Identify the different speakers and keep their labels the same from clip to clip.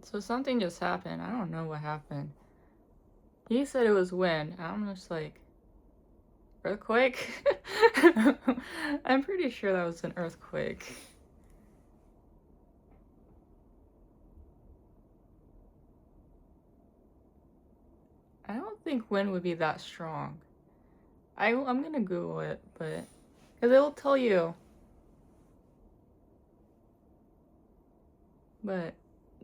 Speaker 1: So something just happened. I don't know what happened. He said it was wind. I'm just like, earthquake? I'm pretty sure that was an earthquake. I don't think wind would be that strong. I'm gonna Google it, but because it'll tell you. But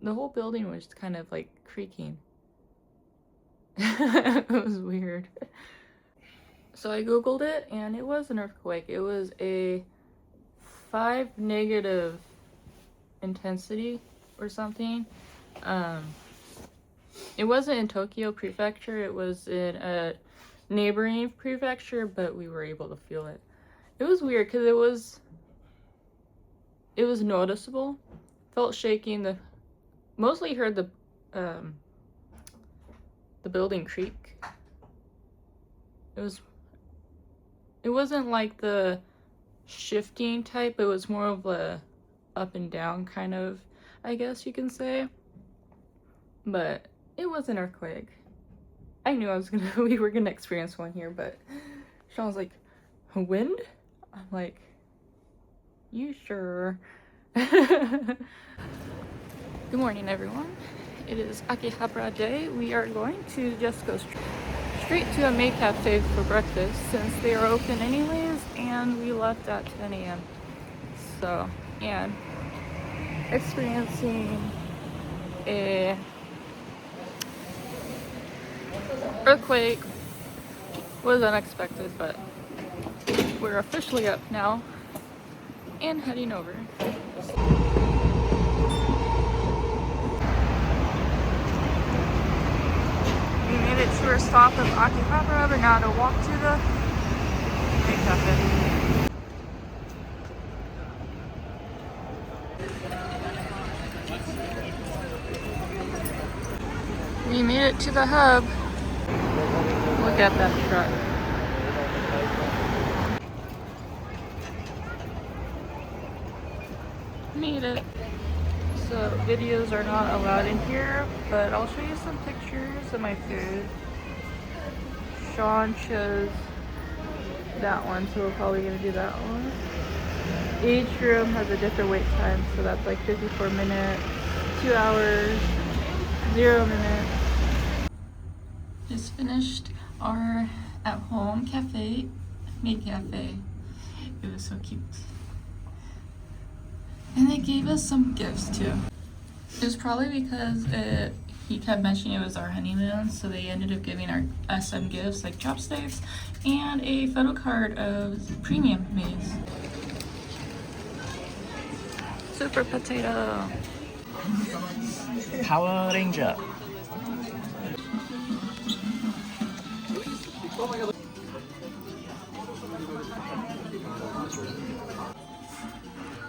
Speaker 1: the whole building was kind of like creaking. It was weird. So I Googled it and it was an earthquake. It was a 5 negative intensity or something. It wasn't in Tokyo Prefecture, it was in a neighboring prefecture, but we were able to feel it. It was weird because it was noticeable. Felt shaking. Mostly heard the building creak. It wasn't like the shifting type. It was more of a up and down kind of, I guess you can say. But it was an earthquake. I knew we were gonna experience one here, but Sean's like, wind? I'm like, you sure? Good morning, everyone. It is Akihabara day. We are going to just go straight to a Maid Cafe for breakfast since they are open anyways, and we left at 10 a.m. So, and experiencing a earthquake was unexpected, but we're officially up now and heading over. We made it to our stop of Akihabara, but now to walk to the Maid Cafe. We made it to the hub. Look at that truck. Made it. So videos are not allowed in here, but I'll show you some pictures of my food. Sean chose that one, so we're probably gonna do that one. Each room has a different wait time, so that's like 54 minutes, 2 hours, 0 minutes. Just finished our at-home cafe, Maid Cafe. It was so cute. And they gave us some gifts too. It was probably because he kept mentioning it was our honeymoon, so they ended up giving us some gifts like chopsticks and a photo card of premium maize. Super potato.
Speaker 2: Power Ranger.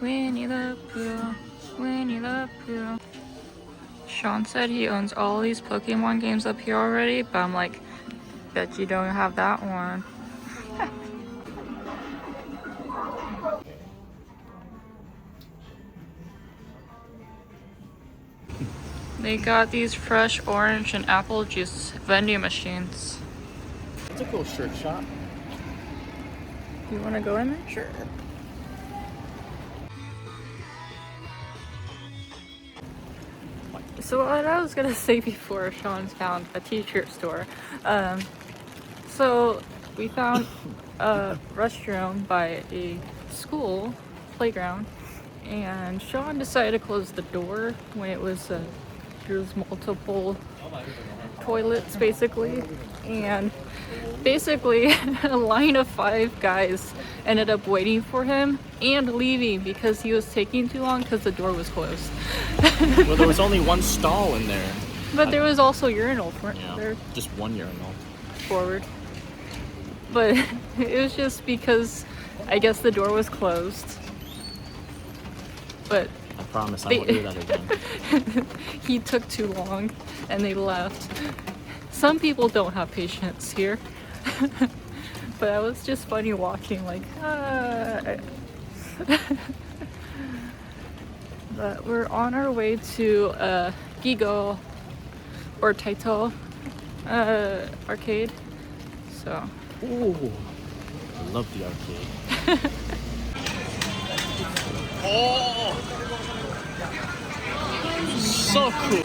Speaker 1: Winnie the Pooh, Winnie the Pooh. Sean said he owns all these Pokemon games up here already, but I'm like, bet you don't have that one. They got these fresh orange and apple juice vending machines.
Speaker 2: It's a cool shirt shop.
Speaker 1: You want to go in there?
Speaker 2: Sure.
Speaker 1: So what I was gonna say before Sean found a t-shirt store. So we found a restroom by a school playground, and Sean decided to close the door when it was there was multiple toilets basically, and basically a line of 5 guys ended up waiting for him and leaving because he was taking too long because the door was closed.
Speaker 2: Well, there was only one stall in there.
Speaker 1: But there was also urinals, weren't there?
Speaker 2: Just one urinal.
Speaker 1: Forward. But it was just because I guess the door was closed. But
Speaker 2: I promise I won't do that again.
Speaker 1: he took too long and they left. Some people don't have patience here. But it was just funny watching, like, But we're on our way to Gigo or Taito arcade. So.
Speaker 2: Ooh, I love the arcade. Oh, so cool.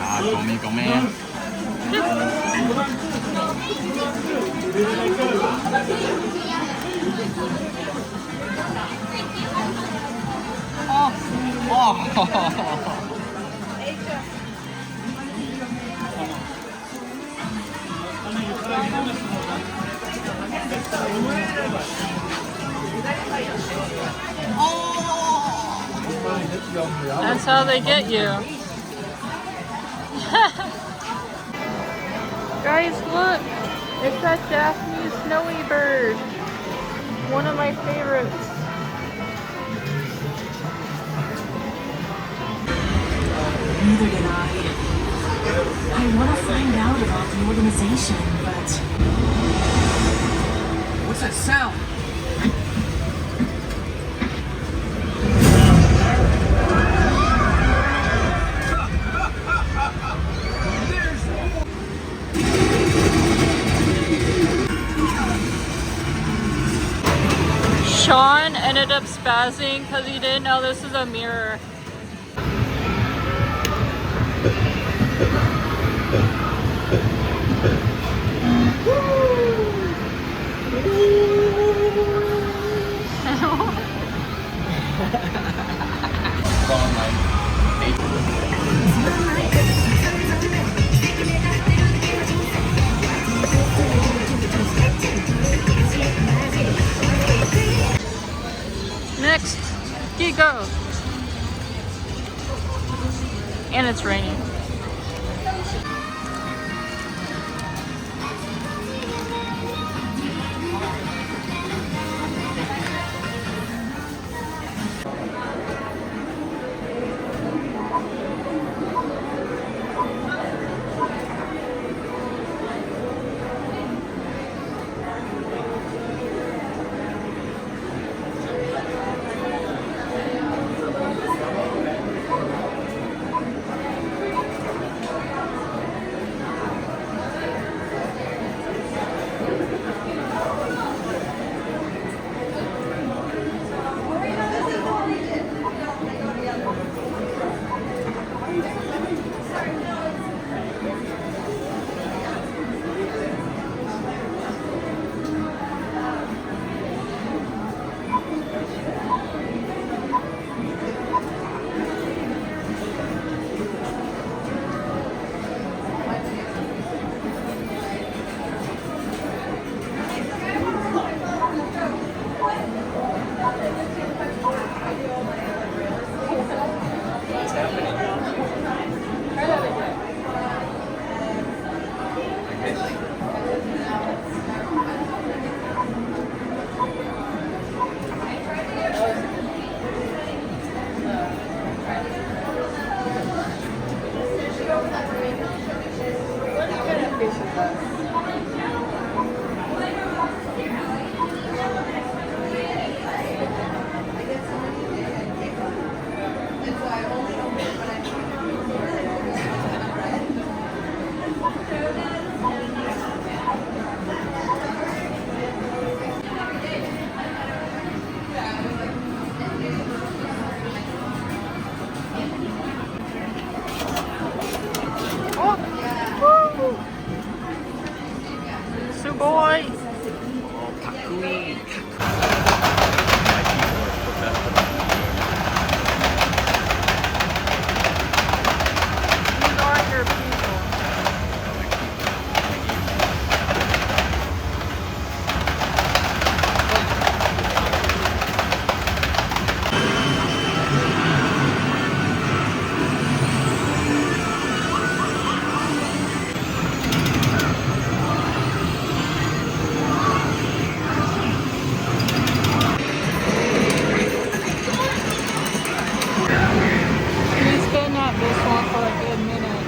Speaker 2: Ah, go man. Oh.
Speaker 1: That's how they get you. Guys, look! It's that Japanese snowy bird. One of my favorites.
Speaker 3: Neither did I want to find out about the organization, but... What's that sound?
Speaker 1: Sean ended up spazzing because he didn't know this is a mirror. Next, Gigo. And it's raining. at this one for a good minute.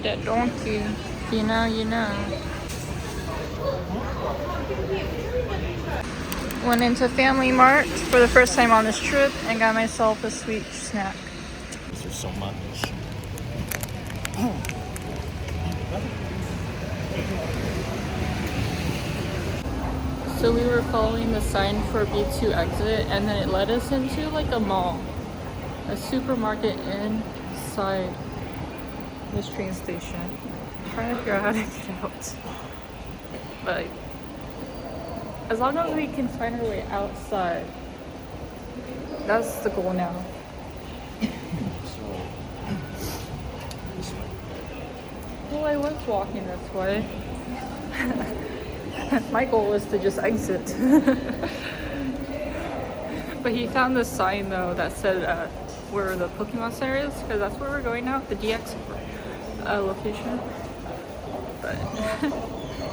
Speaker 1: That donkey. You know, you know. Went into Family Mart for the first time on this trip and got myself a sweet snack.
Speaker 2: There's so much.
Speaker 1: So we were following the sign for B2 exit, and then it led us into like a mall, a supermarket inside this train station. I'm trying to figure out how to get out. But as long as we can find our way outside, that's the goal now. Well, I was walking this way. My goal was to just exit. But he found this sign though that said where the Pokemon Center is, because that's where we're going now, the DX location. But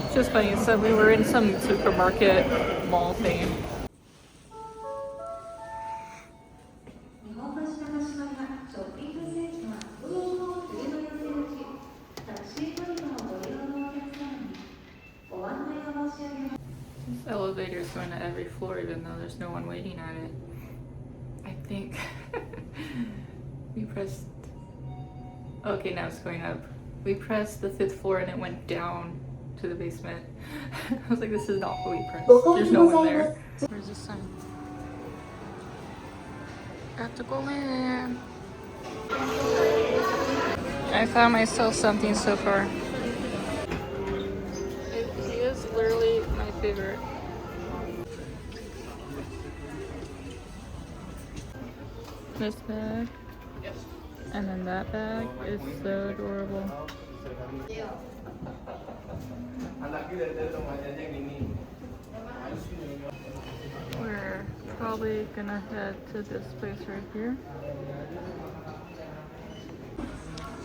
Speaker 1: it's just funny, so we were in some supermarket mall thing. This elevator is going to every floor even though there's no one waiting at it. I think we pressed, okay, now it's going up. We pressed the 5th floor and it went down to the basement. I was like, this is not what we pressed. There's no one there. Where's the sign? Got to go in. I found myself something so far. He is literally my favorite. This bag. And then that bag is so adorable. We're probably gonna head to this place right here.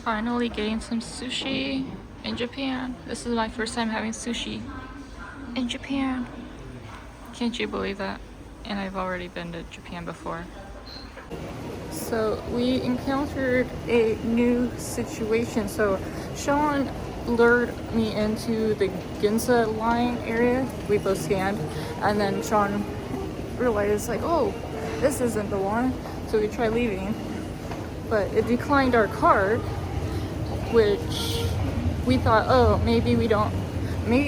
Speaker 1: Finally getting some sushi in Japan. This is my first time having sushi in Japan. Can't you believe that? And I've already been to Japan before. So we encountered a new situation. So Sean lured me into the Ginza line area. We both scanned, and then Sean realized like, oh, this isn't the one. So we tried leaving, but it declined our card, which we thought, oh, maybe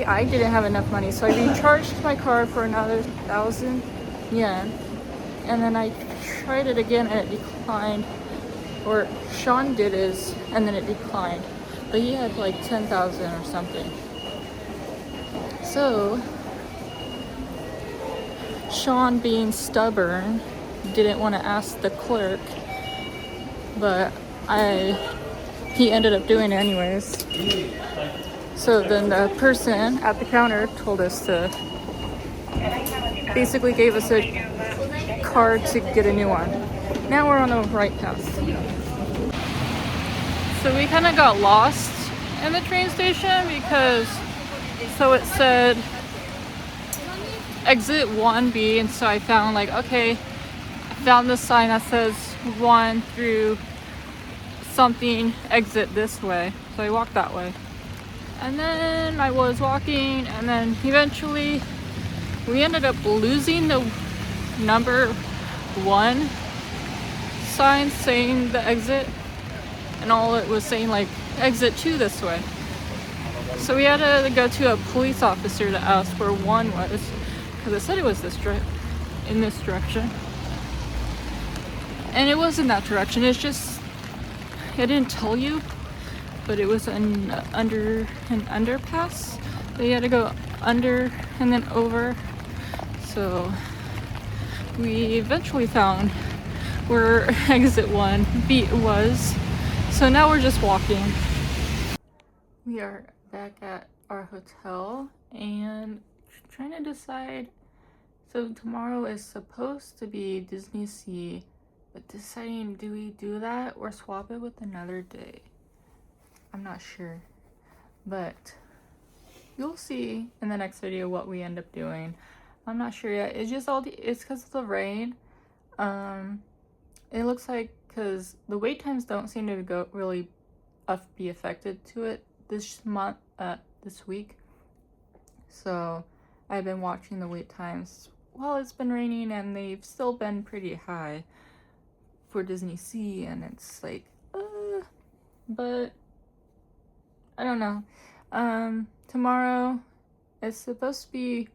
Speaker 1: I didn't have enough money. So I recharged my card for another 1,000 yen, and then I tried it again and it declined, or Sean did his and then it declined, but he had like 10,000 or something. So Sean, being stubborn, didn't want to ask the clerk, but he ended up doing it anyways. So then the person at the counter told us to, basically gave us a card to get a new one. Now we're on the right path. So we kind of got lost in the train station because, so it said exit 1B, and so I found like, okay, I found this sign that says 1 through something, exit this way. So I walked that way. And then I was walking, and then eventually we ended up losing the number 1 sign saying the exit, and all it was saying like exit 2 this way. So we had to go to a police officer to ask where 1 was, because it said it was in this direction, and it was in that direction. It's just, it didn't tell you, but it was under an underpass. So you had to go under and then over. So we eventually found where exit 1B was. So now we're just walking. We are back at our hotel and trying to decide. So tomorrow is supposed to be Disney Sea, but deciding, do we do that or swap it with another day? I'm not sure, but you'll see in the next video what we end up doing. I'm not sure yet. It's just it's because of the rain. It looks like because the wait times don't seem to go really be affected to it this week. So I've been watching the wait times while it's been raining, and they've still been pretty high for Disney Sea, and it's like, but I don't know. Tomorrow it's supposed to be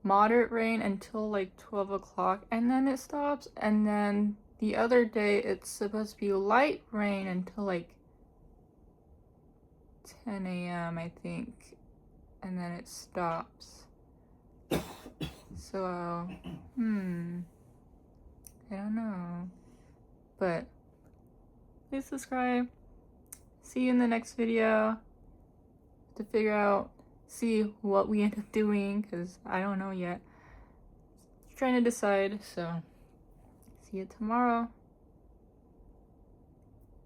Speaker 1: moderate rain until like 12 o'clock, and then it stops, and then the other day it's supposed to be light rain until like 10 a.m. I think, and then it stops. So I don't know, but please subscribe. See you in the next video to see what we end up doing, because I don't know yet. Just trying to decide. So see you tomorrow.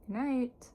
Speaker 1: Good night.